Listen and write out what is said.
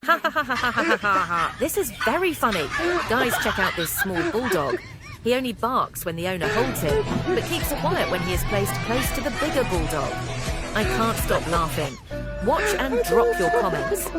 Ha ha ha ha ha ha ha ha. This is very funny. Guys, check out this small bulldog. He only barks when the owner holds him, but keeps quiet when he is placed close to the bigger bulldog. I can't stop laughing. Watch and drop your comments.